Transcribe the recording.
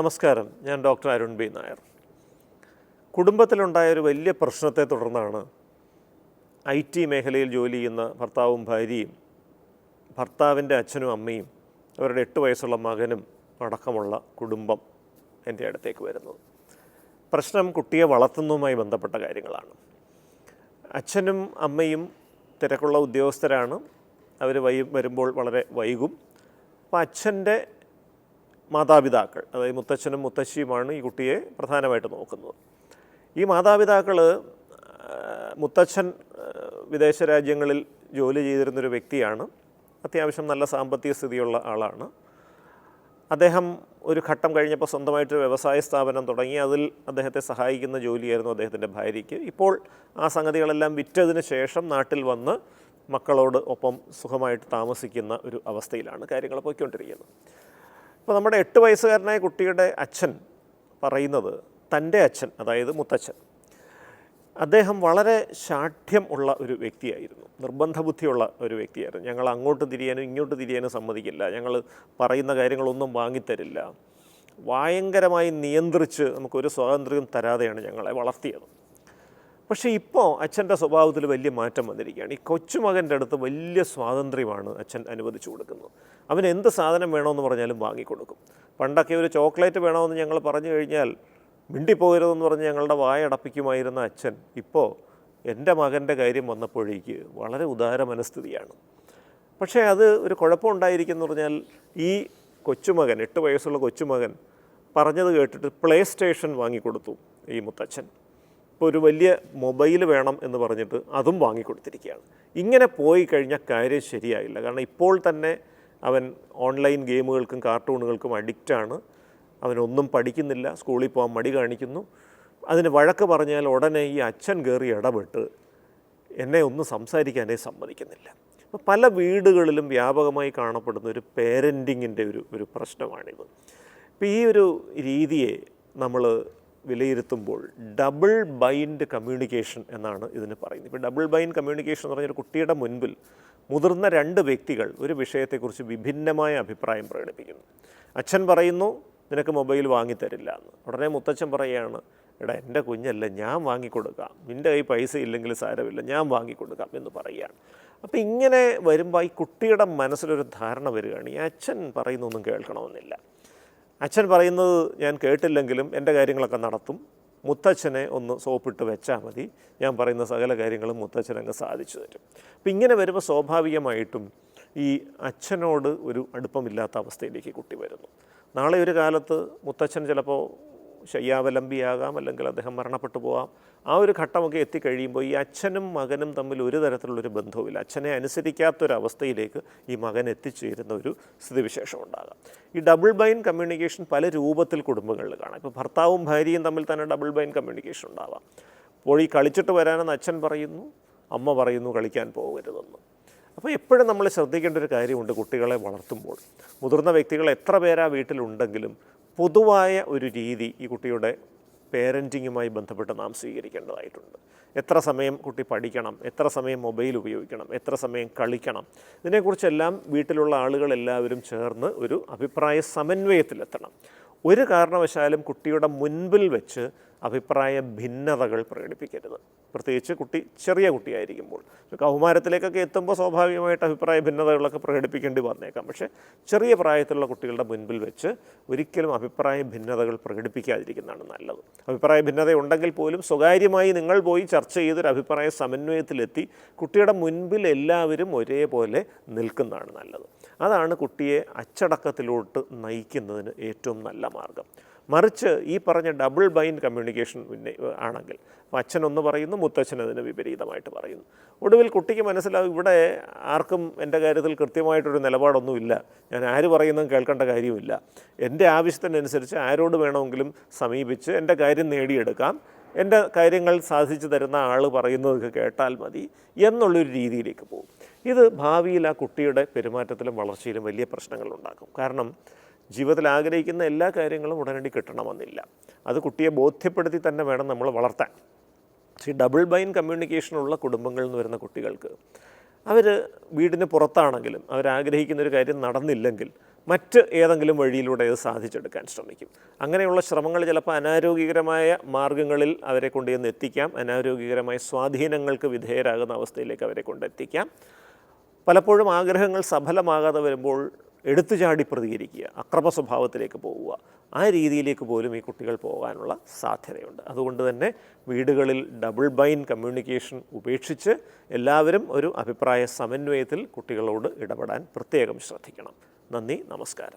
നമസ്കാരം. ഞാൻ doctor Arun B Nair. കുടുംബത്തിലുണ്ടായൊരു വലിയ പ്രശ്നത്തെ തുടർന്നാണ് IT മേഖലയിൽ ജോലി ചെയ്യുന്ന ഭർത്താവും ഭാര്യയും ഭർത്താവിൻ്റെ അച്ഛനും അമ്മയും അവരുടെ 8 വയസ്സുള്ള മകനും അടക്കമുള്ള കുടുംബം എൻ്റെ അടുത്തേക്ക് വരുന്നത്. പ്രശ്നം കുട്ടിയെ വളർത്തുന്നതുമായി ബന്ധപ്പെട്ട കാര്യങ്ങളാണ്. അച്ഛനും അമ്മയും തിരക്കുള്ള ഉദ്യോഗസ്ഥരാണ്. അവർ വരുമ്പോൾ വളരെ വൈകും. അപ്പോൾ അച്ഛൻ്റെ മാതാപിതാക്കൾ, അതായത് മുത്തച്ഛനും മുത്തശ്ശിയുമാണ് ഈ കുട്ടിയെ പ്രധാനമായിട്ട് നോക്കുന്നത്. ഈ മാതാപിതാക്കൾ, മുത്തച്ഛൻ വിദേശ രാജ്യങ്ങളിൽ ജോലി ചെയ്തിരുന്നൊരു വ്യക്തിയാണ്. അത്യാവശ്യം നല്ല സാമ്പത്തിക സ്ഥിതിയുള്ള ആളാണ്. അദ്ദേഹം ഒരു ഘട്ടം കഴിഞ്ഞപ്പോൾ സ്വന്തമായിട്ടൊരു വ്യവസായ സ്ഥാപനം തുടങ്ങി. അതിൽ അദ്ദേഹത്തെ സഹായിക്കുന്ന ജോലിയായിരുന്നു അദ്ദേഹത്തിൻ്റെ ഭാര്യയ്ക്ക്. ഇപ്പോൾ ആ സംഗതികളെല്ലാം വിറ്റതിന് ശേഷം നാട്ടിൽ വന്ന് മക്കളോട് ഒപ്പം സുഖമായിട്ട് താമസിക്കുന്ന ഒരു അവസ്ഥയിലാണ് കാര്യങ്ങൾ പോയിക്കൊണ്ടിരിക്കുന്നത്. അപ്പോൾ നമ്മുടെ 8 വയസ്സുകാരനായ കുട്ടിയുടെ അച്ഛൻ പറയുന്നത്, തൻ്റെ അച്ഛൻ, അതായത് മുത്തച്ഛൻ, അദ്ദേഹം വളരെ ശാഠ്യം ഉള്ള ഒരു വ്യക്തിയായിരുന്നു, നിർബന്ധ ബുദ്ധിയുള്ള ഒരു വ്യക്തിയായിരുന്നു. ഞങ്ങൾ അങ്ങോട്ട് തിരിയാനും ഇങ്ങോട്ട് തിരിയാനും സമ്മതിക്കില്ല, ഞങ്ങൾ പറയുന്ന കാര്യങ്ങളൊന്നും വാങ്ങിത്തരില്ല, ഭയങ്കരമായി നിയന്ത്രിച്ച് നമുക്കൊരു സ്വാതന്ത്ര്യം തരാതെയാണ് ഞങ്ങളെ വളർത്തിയത്. പക്ഷേ ഇപ്പോൾ അച്ഛൻ്റെ സ്വഭാവത്തിൽ വലിയ മാറ്റം വന്നിരിക്കുകയാണ്. ഈ കൊച്ചുമകൻ്റെ അടുത്ത് വലിയ സ്വാതന്ത്ര്യമാണ് അച്ഛൻ അനുവദിച്ചു കൊടുക്കുന്നത്. അവന് എന്ത് സാധനം വേണമെന്ന് പറഞ്ഞാലും വാങ്ങിക്കൊടുക്കും. പണ്ടൊക്കെ ഒരു ചോക്ലേറ്റ് വേണമെന്ന് ഞങ്ങൾ പറഞ്ഞു കഴിഞ്ഞാൽ മിണ്ടിപ്പോകരുതെന്ന് പറഞ്ഞ് ഞങ്ങളുടെ വായടപ്പിക്കുമായിരുന്ന അച്ഛൻ ഇപ്പോൾ എൻ്റെ മകൻ്റെ കാര്യം വന്നപ്പോഴേക്ക് വളരെ ഉദാര മനസ്ഥിതിയാണ്. പക്ഷേ അത് ഒരു കുഴപ്പമുണ്ടായിരിക്കുമെന്ന് പറഞ്ഞാൽ, ഈ കൊച്ചുമകൻ, 8 വയസ്സുള്ള കൊച്ചുമകൻ പറഞ്ഞത് കേട്ടിട്ട് പ്ലേ സ്റ്റേഷൻ വാങ്ങിക്കൊടുത്തു ഈ മുത്തച്ഛൻ. ഇപ്പോൾ ഒരു വലിയ മൊബൈൽ വേണം എന്ന് പറഞ്ഞിട്ട് അതും വാങ്ങിക്കൊടുത്തിരിക്കുകയാണ്. ഇങ്ങനെ പോയി കഴിഞ്ഞാൽ കാര്യം ശരിയായില്ല. കാരണം ഇപ്പോൾ തന്നെ അവൻ ഓൺലൈൻ ഗെയിമുകൾക്കും കാർട്ടൂണുകൾക്കും അഡിക്റ്റാണ്. അവനൊന്നും പഠിക്കുന്നില്ല, സ്കൂളിൽ പോകാൻ മടി കാണിക്കുന്നു. അതിന് വഴക്ക് പറഞ്ഞാൽ ഉടനെ ഈ അച്ഛൻ കയറി ഇടപെട്ട് എന്നെ ഒന്നും സംസാരിക്കാനേ സമ്മതിക്കുന്നില്ല. അപ്പോൾ പല വീടുകളിലും വ്യാപകമായി കാണപ്പെടുന്ന ഒരു പേരൻറ്റിങ്ങിൻ്റെ ഒരു പ്രശ്നമാണിത്. ഇപ്പോൾ ഈ ഒരു രീതിയെ നമ്മൾ വിലയിരുത്തുമ്പോൾ ഡബിൾ ബൈൻഡ് കമ്മ്യൂണിക്കേഷൻ എന്നാണ് ഇതിന് പറയുന്നത്. ഇപ്പോൾ ഡബിൾ ബൈൻഡ് കമ്മ്യൂണിക്കേഷൻ എന്ന് പറഞ്ഞൊരു കുട്ടിയുടെ മുൻപിൽ മുതിർന്ന 2 വ്യക്തികൾ ഒരു വിഷയത്തെക്കുറിച്ച് വിഭിന്നമായ അഭിപ്രായം പ്രകടിപ്പിക്കുന്നു. അച്ഛൻ പറയുന്നു, നിനക്ക് മൊബൈൽ വാങ്ങിത്തരില്ല എന്ന്. ഉടനെ മുത്തച്ഛൻ പറയുകയാണ്, എടാ എൻ്റെ കുഞ്ഞല്ല, ഞാൻ വാങ്ങിക്കൊടുക്കാം, നിൻ്റെ കയ്യിൽ പൈസ ഇല്ലെങ്കിൽ സാരമില്ല, ഞാൻ വാങ്ങിക്കൊടുക്കാം എന്ന് പറയുകയാണ്. അപ്പോൾ ഇങ്ങനെ വരുമ്പോൾ ഈ കുട്ടിയുടെ മനസ്സിലൊരു ധാരണ വരികയാണ്, ഈ അച്ഛൻ പറയുന്നൊന്നും കേൾക്കണമെന്നില്ല, അച്ഛൻ പറയുന്നത് ഞാൻ കേട്ടില്ലെങ്കിലും എൻ്റെ കാര്യങ്ങളൊക്കെ നടത്തും, മുത്തച്ഛനെ ഒന്ന് സോപ്പിട്ട് വെച്ചാൽ മതി, ഞാൻ പറയുന്ന സകല കാര്യങ്ങളും മുത്തച്ഛനങ്ങ് സാധിച്ചു തരും. അപ്പം ഇങ്ങനെ വരുമ്പോൾ സ്വാഭാവികമായിട്ടും ഈ അച്ഛനോട് ഒരു അടുപ്പമില്ലാത്ത അവസ്ഥയിലേക്ക് കുട്ടി വരുന്നു. നാളെ ഒരു കാലത്ത് മുത്തച്ഛൻ ചിലപ്പോൾ ശയ്യാവലംബിയാകാം, അല്ലെങ്കിൽ അദ്ദേഹം മരണപ്പെട്ടു പോകാം. ആ ഒരു ഘട്ടമൊക്കെ എത്തിക്കഴിയുമ്പോൾ ഈ അച്ഛനും മകനും തമ്മിൽ ഒരു തരത്തിലുള്ളൊരു ബന്ധവുമില്ല. അച്ഛനെ അനുസരിക്കാത്തൊരവസ്ഥയിലേക്ക് ഈ മകൻ എത്തിച്ചേരുന്ന ഒരു സ്ഥിതിവിശേഷം ഉണ്ടാകാം. ഈ ഡബിൾ ബൈൻഡ് കമ്മ്യൂണിക്കേഷൻ പല രൂപത്തിൽ കുടുംബങ്ങളിൽ കാണാം. ഇപ്പോൾ ഭർത്താവും ഭാര്യയും തമ്മിൽ തന്നെ ഡബിൾ ബൈൻഡ് കമ്മ്യൂണിക്കേഷൻ ഉണ്ടാവാം. അപ്പോൾ ഈ കളിച്ചിട്ട് വരാനെന്ന് അച്ഛൻ പറയുന്നു, അമ്മ പറയുന്നു കളിക്കാൻ പോകരുതെന്ന്. അപ്പോൾ എപ്പോഴും നമ്മൾ ശ്രദ്ധിക്കേണ്ട ഒരു കാര്യമുണ്ട്, കുട്ടികളെ വളർത്തുമ്പോൾ മുതിർന്ന വ്യക്തികൾ എത്ര പേരാ വീട്ടിലുണ്ടെങ്കിലും പൊതുവായ ഒരു രീതി ഈ കുട്ടിയുടെ പേരൻറ്റിങ്ങുമായി ബന്ധപ്പെട്ട് നാം സ്വീകരിക്കേണ്ടതായിട്ടുണ്ട്. എത്ര സമയം കുട്ടി പഠിക്കണം, എത്ര സമയം മൊബൈൽ ഉപയോഗിക്കണം, എത്ര സമയം കളിക്കണം, ഇതിനെക്കുറിച്ചെല്ലാം വീട്ടിലുള്ള ആളുകളെല്ലാവരും ചേർന്ന് ഒരു അഭിപ്രായ സമന്വയത്തിലെത്തണം. ഒരു കാരണവശാലും കുട്ടിയുടെ മുൻപിൽ വെച്ച് അഭിപ്രായ ഭിന്നതകൾ പ്രകടിപ്പിക്കരുത്. പ്രത്യേകിച്ച് കുട്ടി ചെറിയ കുട്ടിയായിരിക്കുമ്പോൾ. കൗമാരത്തിലേക്കൊക്കെ എത്തുമ്പോൾ സ്വാഭാവികമായിട്ട് അഭിപ്രായ ഭിന്നതകളൊക്കെ പ്രകടിപ്പിക്കേണ്ടി വന്നേക്കാം. പക്ഷേ ചെറിയ പ്രായത്തിലുള്ള കുട്ടികളുടെ മുൻപിൽ വെച്ച് ഒരിക്കലും അഭിപ്രായ ഭിന്നതകൾ പ്രകടിപ്പിക്കാതിരിക്കുന്നതാണ് നല്ലത്. അഭിപ്രായ ഭിന്നത ഉണ്ടെങ്കിൽ പോലും സ്വകാര്യമായി നിങ്ങൾ പോയി ചർച്ച ചെയ്തൊരു അഭിപ്രായ സമന്വയത്തിലെത്തി കുട്ടിയുടെ മുൻപിൽ എല്ലാവരും ഒരേപോലെ നിൽക്കുന്നതാണ് നല്ലത്. അതാണ് കുട്ടിയെ അച്ചടക്കത്തിലോട്ട് നയിക്കുന്നതിന് ഏറ്റവും നല്ല മാർഗം. മറിച്ച് ഈ പറഞ്ഞ ഡബിൾ ബൈൻഡ് കമ്മ്യൂണിക്കേഷൻ ആണെങ്കിൽ അച്ഛനൊന്ന് പറയുന്നു, മുത്തച്ഛൻ അതിന് വിപരീതമായിട്ട് പറയുന്നു. ഒടുവിൽ കുട്ടിക്ക് മനസ്സിലാവും, ഇവിടെ ആർക്കും എൻ്റെ കാര്യത്തിൽ കൃത്യമായിട്ടൊരു നിലപാടൊന്നുമില്ല, ഞാൻ ആര് പറയുന്നതും കേൾക്കേണ്ട കാര്യമില്ല, എൻ്റെ ആവശ്യത്തിനനുസരിച്ച് ആരോട് വേണമെങ്കിലും സമീപിച്ച് എൻ്റെ കാര്യം നേടിയെടുക്കാം, എൻ്റെ കാര്യങ്ങൾ സാധിച്ചു തരുന്ന ആൾ പറയുന്നതൊക്കെ കേട്ടാൽ മതി എന്നുള്ളൊരു രീതിയിലേക്ക് പോകും. ഇത് ഭാവിയിൽ ആ കുട്ടിയുടെ പെരുമാറ്റത്തിലും വളർച്ചയിലും വലിയ പ്രശ്നങ്ങളുണ്ടാക്കും. കാരണം ജീവിതത്തിൽ ആഗ്രഹിക്കുന്ന എല്ലാ കാര്യങ്ങളും ഉടനടി കിട്ടണമെന്നില്ല. അത് കുട്ടിയെ ബോധ്യപ്പെടുത്തി തന്നെ വേണം നമ്മൾ വളർത്താൻ. ഈ ഡബിൾ ബൈൻഡ് കമ്മ്യൂണിക്കേഷനുള്ള കുടുംബങ്ങളിൽ നിന്ന് വരുന്ന കുട്ടികൾക്ക് അവർ വീടിന് പുറത്താണെങ്കിലും അവരാഗ്രഹിക്കുന്നൊരു കാര്യം നടന്നില്ലെങ്കിൽ മറ്റ് ഏതെങ്കിലും വഴിയിലൂടെ അത് സാധിച്ചെടുക്കാൻ ശ്രമിക്കും. അങ്ങനെയുള്ള ശ്രമങ്ങൾ ചിലപ്പോൾ അനാരോഗ്യകരമായ മാർഗങ്ങളിൽ അവരെ കൊണ്ടുചെന്ന് എത്തിക്കാം, അനാരോഗ്യകരമായ സ്വാധീനങ്ങൾക്ക് വിധേയരാകുന്ന അവസ്ഥയിലേക്ക് അവരെ കൊണ്ടെത്തിക്കാം. പലപ്പോഴും ആഗ്രഹങ്ങൾ സഫലമാകാതെ വരുമ്പോൾ എടുത്തുചാടി പ്രതികരിക്കുക, അക്രമ സ്വഭാവത്തിലേക്ക് പോവുക, ആ രീതിയിലേക്ക് പോലും ഈ കുട്ടികൾ പോകാനുള്ള സാധ്യതയുണ്ട്. അതുകൊണ്ട് തന്നെ വീടുകളിൽ ഡബിൾ ബൈൻ കമ്മ്യൂണിക്കേഷൻ ഉപേക്ഷിച്ച് എല്ലാവരും ഒരു അഭിപ്രായ സമന്വയത്തിൽ കുട്ടികളോട് ഇടപെടാൻ പ്രത്യേകം ശ്രദ്ധിക്കണം. നന്ദി, നമസ്കാരം.